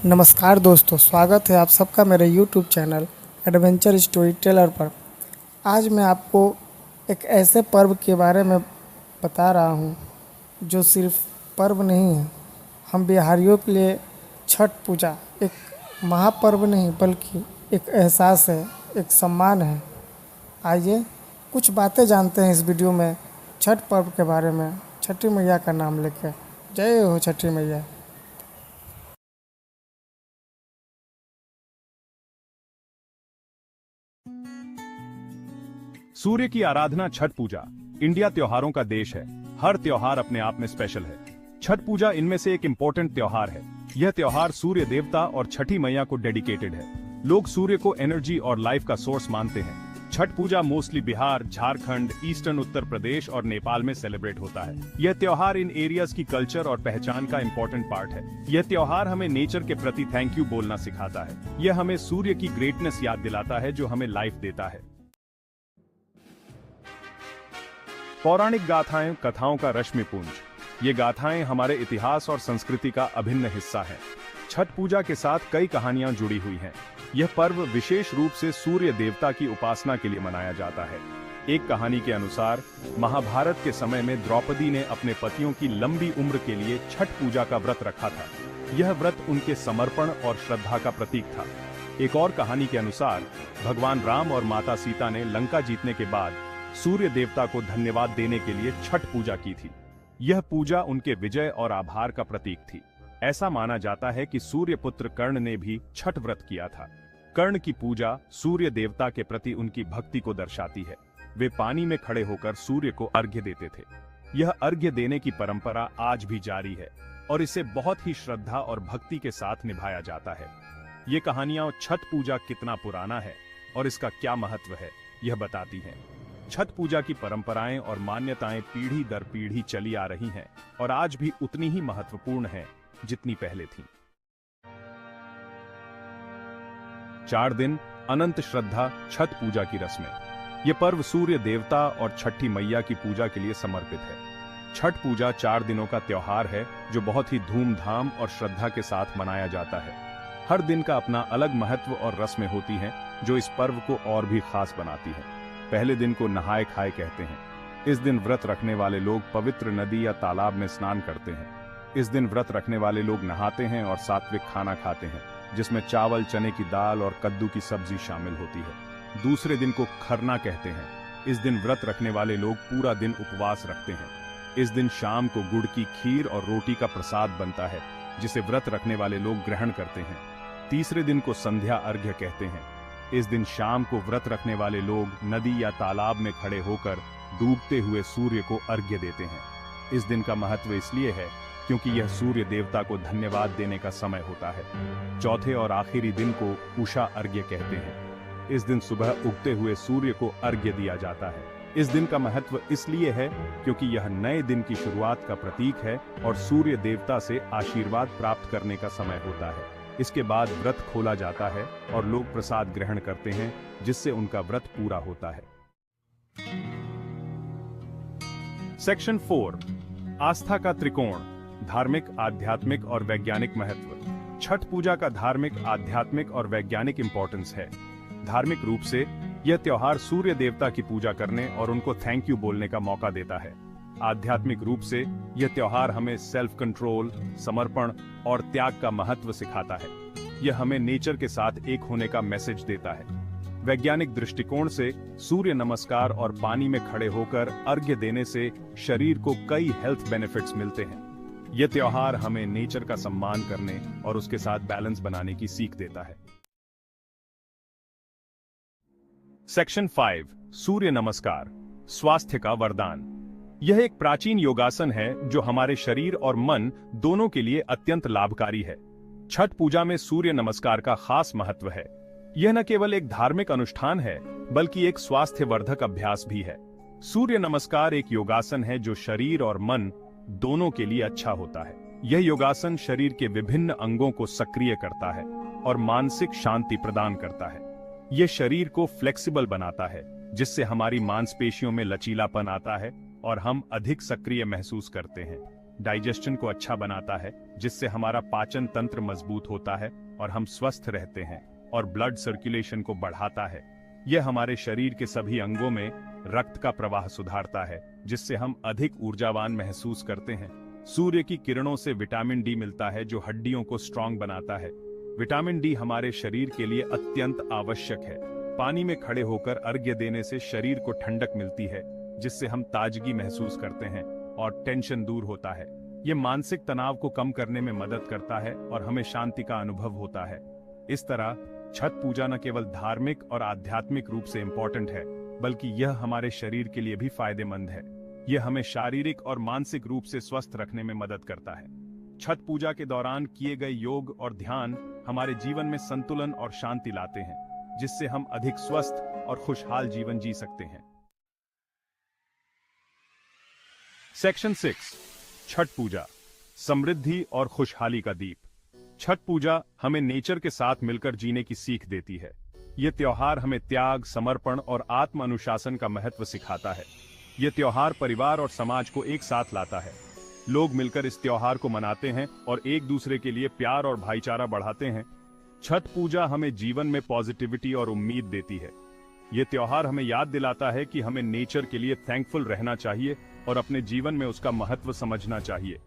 नमस्कार दोस्तों, स्वागत है आप सबका मेरे YouTube channel adventure story teller पर। आज मैं आपको एक ऐसे पर्व के बारे में बता रहा हूँ जो सिर्फ पर्व नहीं है। हम बिहारियों के लिए छठ पूजा एक महापर्व नहीं बल्कि एक एहसास है, एक सम्मान है। आइए कुछ बातें जानते हैं इस वीडियो में छठ पर्व के बारे में, छठी मैया का नाम लेकर। जय हो छठी मैया। सूर्य की आराधना छठ पूजा इंडिया त्योहारों का देश है। हर त्योहार अपने आप में स्पेशल है। छठ पूजा इनमें से एक इम्पोर्टेंट त्योहार है। यह त्योहार सूर्य देवता और छठी मैया को डेडिकेटेड है। लोग सूर्य को एनर्जी और लाइफ का सोर्स मानते हैं। छठ पूजा मोस्टली बिहार, झारखंड, ईस्टर्न उत्तर प्रदेश और नेपाल में सेलिब्रेट होता है। यह त्योहार इन एरियाज की कल्चर और पहचान का इम्पोर्टेंट पार्ट है। यह त्योहार हमें नेचर के प्रति थैंक यू बोलना सिखाता है। यह हमें सूर्य की ग्रेटनेस याद दिलाता है जो हमें लाइफ देता है। पौराणिक गाथाएं कथाओं का रश्मिपुंज। ये गाथाएं हमारे इतिहास और संस्कृति का अभिन्न हिस्सा है। छठ पूजा के साथ कई कहानियां जुड़ी हुई हैं। यह पर्व विशेष रूप से सूर्य देवता की उपासना के लिए मनाया जाता है। एक कहानी के अनुसार महाभारत के समय में द्रौपदी ने अपने पतियों की लंबी उम्र के लिए छठ पूजा का व्रत रखा था। यह व्रत उनके समर्पण और श्रद्धा का प्रतीक था। एक और कहानी के अनुसार भगवान राम और माता सीता ने लंका जीतने के बाद सूर्य देवता को धन्यवाद देने के लिए छठ पूजा की थी। यह पूजा उनके विजय और आभार का प्रतीक थी। ऐसा माना जाता है कि सूर्य पुत्र कर्ण ने भी छठ व्रत किया था। कर्ण की पूजा सूर्य देवता के प्रति उनकी भक्ति को दर्शाती है। वे पानी में खड़े होकर सूर्य को अर्घ्य देते थे। यह अर्घ्य देने की परंपरा आज भी जारी है और इसे बहुत ही श्रद्धा और भक्ति के साथ निभाया जाता है। ये कहानियां छठ पूजा कितना पुराना है और इसका क्या महत्व है, यह बताती हैं। छठ पूजा की परंपराएं और मान्यताएं पीढ़ी दर पीढ़ी चली आ रही हैं और आज भी उतनी ही महत्वपूर्ण हैं जितनी पहले थीं। 4 दिन अनंत श्रद्धा छठ पूजा की रस्में। यह पर्व सूर्य देवता और छठी मैया की पूजा के लिए समर्पित है। छठ पूजा 4 दिनों का त्योहार है जो बहुत ही धूमधाम और श्रद्धा के साथ मनाया जाता है। हर दिन का अपना अलग महत्व और रस्में होती हैं जो इस पर्व को और भी खास बनाती है। पहले दिन को नहाए खाए कहते हैं। इस दिन व्रत रखने वाले लोग पवित्र नदी या तालाब में स्नान करते हैं। इस दिन व्रत रखने वाले लोग नहाते हैं और सात्विक खाना खाते हैं जिसमें चावल, चने की दाल और कद्दू की सब्जी शामिल होती है। दूसरे दिन को खरना कहते हैं। इस दिन व्रत रखने वाले लोग पूरा दिन उपवास रखते हैं। इस दिन शाम को गुड़ की खीर और रोटी का प्रसाद बनता है जिसे व्रत रखने वाले लोग ग्रहण करते हैं। तीसरे दिन को संध्या अर्घ्य कहते हैं। इस दिन शाम को व्रत रखने वाले लोग नदी या तालाब में खड़े होकर डूबते हुए सूर्य को अर्घ्य देते हैं। इस दिन का महत्व इसलिए है क्योंकि यह सूर्य देवता को धन्यवाद देने का समय होता है। चौथे और आखिरी दिन को उषा अर्घ्य कहते हैं। इस दिन सुबह उगते हुए सूर्य को अर्घ्य दिया जाता है। इस दिन का महत्व इसलिए है क्योंकि यह नए दिन की शुरुआत का प्रतीक है और सूर्य देवता से आशीर्वाद प्राप्त करने का समय होता है। इसके बाद व्रत खोला जाता है और लोग प्रसाद ग्रहण करते हैं जिससे उनका व्रत पूरा होता है। सेक्शन 4, आस्था का त्रिकोण, धार्मिक, आध्यात्मिक और वैज्ञानिक महत्व। छठ पूजा का धार्मिक, आध्यात्मिक और वैज्ञानिक इंपॉर्टेंस है। धार्मिक रूप से यह त्योहार सूर्य देवता की पूजा करने और उनको थैंक यू बोलने का मौका देता है। आध्यात्मिक रूप से यह त्योहार हमें सेल्फ कंट्रोल, समर्पण और त्याग का महत्व सिखाता है। यह हमें नेचर के साथ एक होने का मैसेज देता है। वैज्ञानिक दृष्टिकोण से सूर्य नमस्कार और पानी में खड़े होकर अर्घ्य देने से शरीर को कई हेल्थ बेनिफिट्स मिलते हैं। यह त्योहार हमें नेचर का सम्मान करने और उसके साथ बैलेंस बनाने की सीख देता है। सेक्शन 5, सूर्य नमस्कार, स्वास्थ्य का वरदान। यह एक प्राचीन योगासन है जो हमारे शरीर और मन दोनों के लिए अत्यंत लाभकारी है। छठ पूजा में सूर्य नमस्कार का खास महत्व है। यह न केवल एक धार्मिक अनुष्ठान है बल्कि एक स्वास्थ्यवर्धक अभ्यास भी है। सूर्य नमस्कार एक योगासन है जो शरीर और मन दोनों के लिए अच्छा होता है। यह योगासन शरीर के विभिन्न अंगों को सक्रिय करता है और मानसिक शांति प्रदान करता है। यह शरीर को फ्लेक्सिबल बनाता है जिससे हमारी मांसपेशियों में लचीलापन आता है और हम अधिक सक्रिय महसूस करते हैं। डाइजेशन को अच्छा बनाता है, जिससे हमारा पाचन तंत्र मजबूत होता है और हम स्वस्थ रहते हैं, और ब्लड सर्कुलेशन को बढ़ाता है। यह हमारे शरीर के सभी अंगों में रक्त का प्रवाह सुधारता है, जिससे हम अधिक ऊर्जावान महसूस करते हैं। सूर्य की किरणों से विटामिन डी मिलता है, जो हड्डियों को स्ट्रांग बनाता है। विटामिन डी हमारे शरीर के लिए अत्यंत आवश्यक है। पानी में खड़े होकर अर्घ्य देने से शरीर को ठंडक मिलती है, जिससे हम ताजगी महसूस करते हैं और टेंशन दूर होता है। यह मानसिक तनाव को कम करने में मदद करता है और हमें शांति का अनुभव होता है। इस तरह छठ पूजा न केवल धार्मिक और आध्यात्मिक रूप से इंपॉर्टेंट है, बल्कि यह हमारे शरीर के लिए भी फायदेमंद है। यह हमें शारीरिक और मानसिक रूप से स्वस्थ रखने में मदद करता है। छठ पूजा के दौरान किए गए योग और ध्यान हमारे जीवन में संतुलन और शांति लाते हैं, जिससे हम अधिक स्वस्थ और खुशहाल जीवन जी सकते हैं। सेक्शन 6, छठ पूजा, समृद्धि और खुशहाली का दीप। छठ पूजा हमें नेचर के साथ मिलकर जीने की सीख देती है। यह त्योहार हमें त्याग, समर्पण और आत्म अनुशासन का महत्व सिखाता है। यह त्योहार परिवार और समाज को एक साथ लाता है। लोग मिलकर इस त्योहार को मनाते हैं और एक दूसरे के लिए प्यार और भाईचारा बढ़ाते हैं। छठ पूजा हमें जीवन में पॉजिटिविटी और उम्मीद देती है। यह त्योहार हमें याद दिलाता है कि हमें नेचर के लिए थैंकफुल रहना चाहिए और अपने जीवन में उसका महत्व समझना चाहिए।